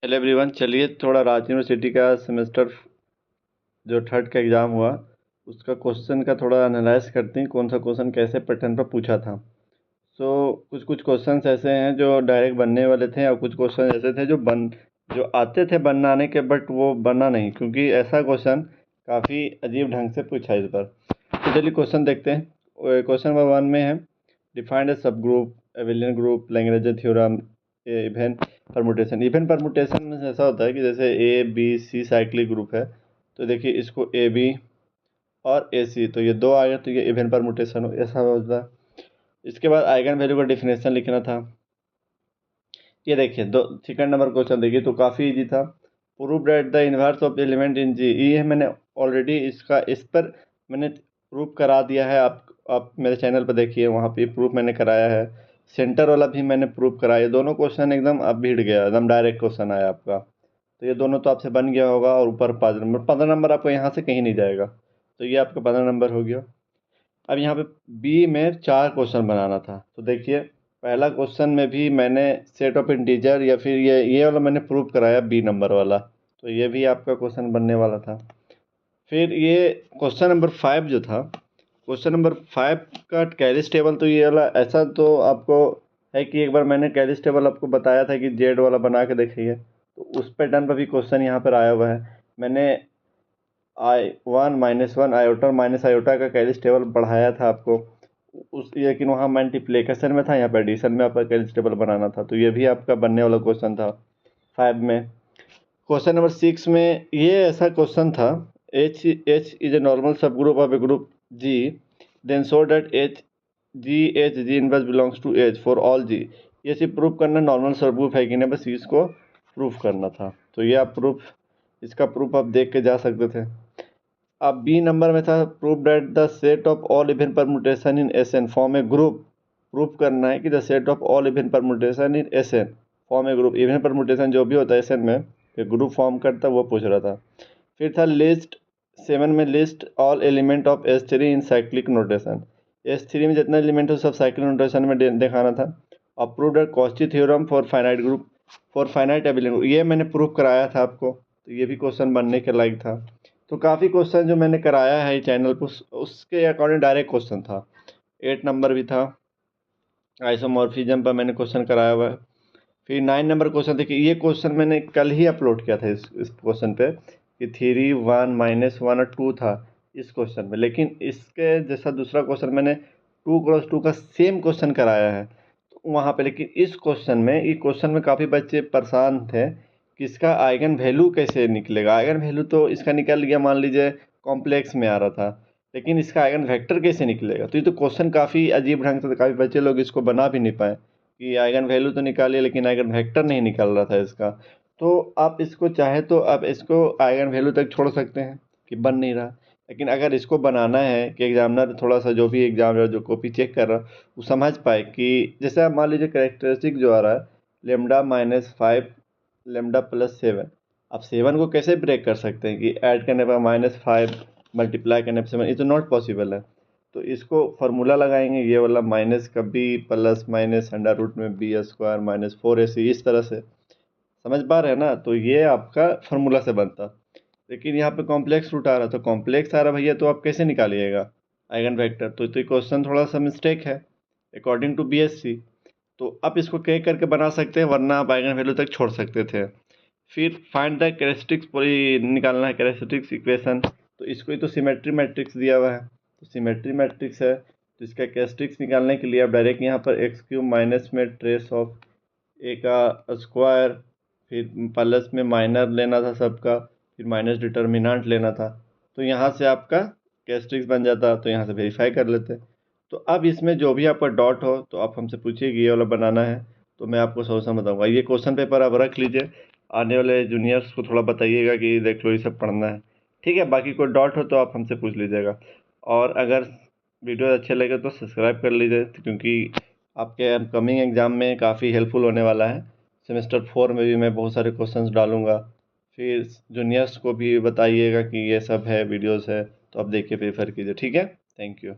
Hello everyone, चलिए थोड़ा Ranchi university का सेमेस्टर जो थर्ड का एग्ज़ाम हुआ उसका क्वेश्चन का थोड़ा एनालाइज करते हैं, कौन सा क्वेश्चन कैसे पैटर्न पर पूछा था। कुछ कुछ क्वेश्चंस ऐसे हैं जो डायरेक्ट बनने वाले थे और कुछ क्वेश्चन ऐसे थे जो आते थे बनाने के, बट वो बना नहीं क्योंकि ऐसा क्वेश्चन काफ़ी अजीब ढंग से पूछा इस बार। तो चलिए क्वेश्चन देखते हैं। क्वेश्चन नंबर 1 में है, defined a sub group, abelian group, Lagrange theorem, even permutation. Even permutation में ऐसा होता है कि जैसे A B C cyclic group है, तो देखिए इसको ए बी और ए सी, तो ये दो आ गए, तो ये इवन परमुटेशन हो, ऐसा होता है। इसके बाद आइगन वैल्यू का डिफिनेशन लिखना था। ये देखिए दो सेकंड नंबर क्वेश्चन देखिए, तो काफ़ी इजी था। Prove that the inverse of element in G, ये मैंने ऑलरेडी इस पर मैंने प्रूव करा दिया है। आप मेरे चैनल पर देखिए, वहाँ पे प्रूफ मैंने कराया है। सेंटर वाला भी मैंने प्रूव कराया। दोनों क्वेश्चन एकदम अब भिड़ गया, एकदम डायरेक्ट क्वेश्चन आया आपका। तो ये दोनों तो आपसे बन गया होगा। और ऊपर 5 नंबर आपको यहाँ से कहीं नहीं जाएगा, तो ये आपका 15 नंबर हो गया। अब यहाँ पे बी में 4 क्वेश्चन बनाना था। तो देखिए पहला क्वेश्चन में भी मैंने सेट ऑफ इंटीजर या फिर ये वाला मैंने प्रूव कराया, बी नंबर वाला, तो ये भी आपका क्वेश्चन बनने वाला था। फिर ये क्वेश्चन नंबर 5 जो था, क्वेश्चन नंबर 5 का कैरिज टेबल, तो ये वाला ऐसा तो आपको है कि एक बार मैंने कैरिज टेबल आपको बताया था कि जेड वाला बना के देखिए, तो उस पैटर्न पर भी क्वेश्चन यहाँ पर आया हुआ है। मैंने I1 - 1 आयोटा माइनस आयोटा का कैरिज टेबल बढ़ाया था आपको उस, लेकिन वहाँ मल्टीप्लिकेशन में था, यहाँ पर एडिशन में आपका कैरिज टेबल बनाना था, तो ये भी आपका बनने वाला क्वेश्चन था 5 में। क्वेश्चन नंबर 6 में ये ऐसा क्वेश्चन था, H is a normal sub group of a group G, then show that H G inverse belongs to H for all G। ये सिर्फ प्रूफ करना नॉर्मल सब ग्रुप है कि नहीं, बस इसको प्रूफ करना था। तो ये आप इसका प्रूफ आप देख के जा सकते थे। अब बी नंबर में था, proof that the set of all even permutation in Sn form A group. Proof करना है कि the set of all even permutation in Sn form A group. Even permutation जो भी होता है Sn में ग्रुप फॉर्म करता है, वो पूछ रहा था। फिर था लिस्ट 7 में, list all element of S3 in cyclic notation. S3 में जितना एलिमेंट हो सब साइक्लिक नोटेशन में दिखाना था। Approved Cauchy theorem for finite group, for finite abelian group, ये मैंने प्रूफ कराया था आपको, तो ये भी क्वेश्चन बनने के लायक था। तो काफ़ी क्वेश्चन जो मैंने कराया है चैनल पर उसके अकॉर्डिंग डायरेक्ट क्वेश्चन था। 8 नंबर भी था, आइसोमॉर्फिज्म पर मैंने क्वेश्चन कराया हुआ है। फिर 9 नंबर क्वेश्चन देखिए, ये क्वेश्चन मैंने कल ही अपलोड किया था इस क्वेश्चन पे कि 3 1 -1 और 2 था इस क्वेश्चन में, लेकिन इसके जैसा दूसरा क्वेश्चन मैंने 2x2 का सेम क्वेश्चन कराया है तो वहाँ पे। लेकिन इस क्वेश्चन में काफ़ी बच्चे परेशान थे कि इसका आइगन वैल्यू कैसे निकलेगा। आइगन वैल्यू तो इसका निकल गया, मान लीजिए कॉम्प्लेक्स में आ रहा था, लेकिन इसका आइगन वेक्टर कैसे निकलेगा। तो ये तो क्वेश्चन काफ़ी अजीब ढंग से, काफ़ी बच्चे लोग इसको बना भी नहीं पाए कि आइगन वैल्यू तो निकालिए लेकिन आइगन वेक्टर नहीं निकल रहा था इसका। तो आप इसको चाहे तो आप इसको आइगन वैल्यू तक छोड़ सकते हैं कि बन नहीं रहा, लेकिन अगर इसको बनाना है कि एग्जामिनर थोड़ा सा, जो भी एग्जामिनर जो कॉपी चेक कर रहा है वो समझ पाए कि जैसे आप मान लीजिए करेक्टरिस्टिक जो आ रहा है लेमडा -5 लेमडा +7, आप 7 को कैसे ब्रेक कर सकते हैं कि ऐड करने पर -5 मल्टीप्लाई करने पर 7, ये तो नॉट पॉसिबल है। तो इसको फार्मूला लगाएंगे, ये वाला माइनस का B plus minus under root में B² -4AC, इस तरह से समझ पा रहे हैं ना। तो ये आपका फार्मूला से बनता, लेकिन यहाँ पे कॉम्प्लेक्स रूट आ रहा, तो कॉम्प्लेक्स आ रहा भैया, तो आप कैसे निकालिएगा आइगन वेक्टर। तो ये क्वेश्चन थोड़ा सा मिस्टेक है अकॉर्डिंग टू BSc। तो आप इसको कह करके बना सकते हैं, वरना आप आइगन वैल्यू तक छोड़ सकते थे। फिर फाइंड द कैरेक्टरिस्टिक्स पूरी निकालना है, कैरेक्टरिस्टिक्स इक्वेशन, तो इसको ही तो सिमेट्री मैट्रिक्स दिया हुआ है, तो सिमेट्री मैट्रिक्स है, तो इसका कैरेक्टरिस्टिक्स निकालने के लिए आप डायरेक्ट यहाँ पर x³ माइनस में ट्रेस ऑफ ए का स्क्वायर, फिर प्लस में माइनर लेना था सबका, फिर माइनस डिटर्मिनेंट लेना था, तो यहाँ से आपका कैरेक्टरिस्टिक्स बन जाता, तो यहाँ से वेरीफाई कर लेते। तो अब इसमें जो भी आपका डॉट हो तो आप हमसे पूछिए कि ये वाला बनाना है, तो मैं आपको सोल्यूशन बताऊंगा। ये क्वेश्चन पेपर आप रख लीजिए, आने वाले जूनियर्स को थोड़ा बताइएगा कि देख लो ये सब पढ़ना है, ठीक है। बाकी कोई डॉट हो तो आप हमसे पूछ लीजिएगा। और अगर वीडियो अच्छे लगे तो सब्सक्राइब कर लीजिए, क्योंकि आपके अपकमिंग एग्ज़ाम में काफ़ी हेल्पफुल होने वाला है। सेमेस्टर 4 में भी मैं बहुत सारे क्वेश्चंस डालूंगा। फिर जूनियर्स को भी बताइएगा कि ये सब है, वीडियोस है, तो आप देख के प्रेफर कीजिए, ठीक है। Thank you.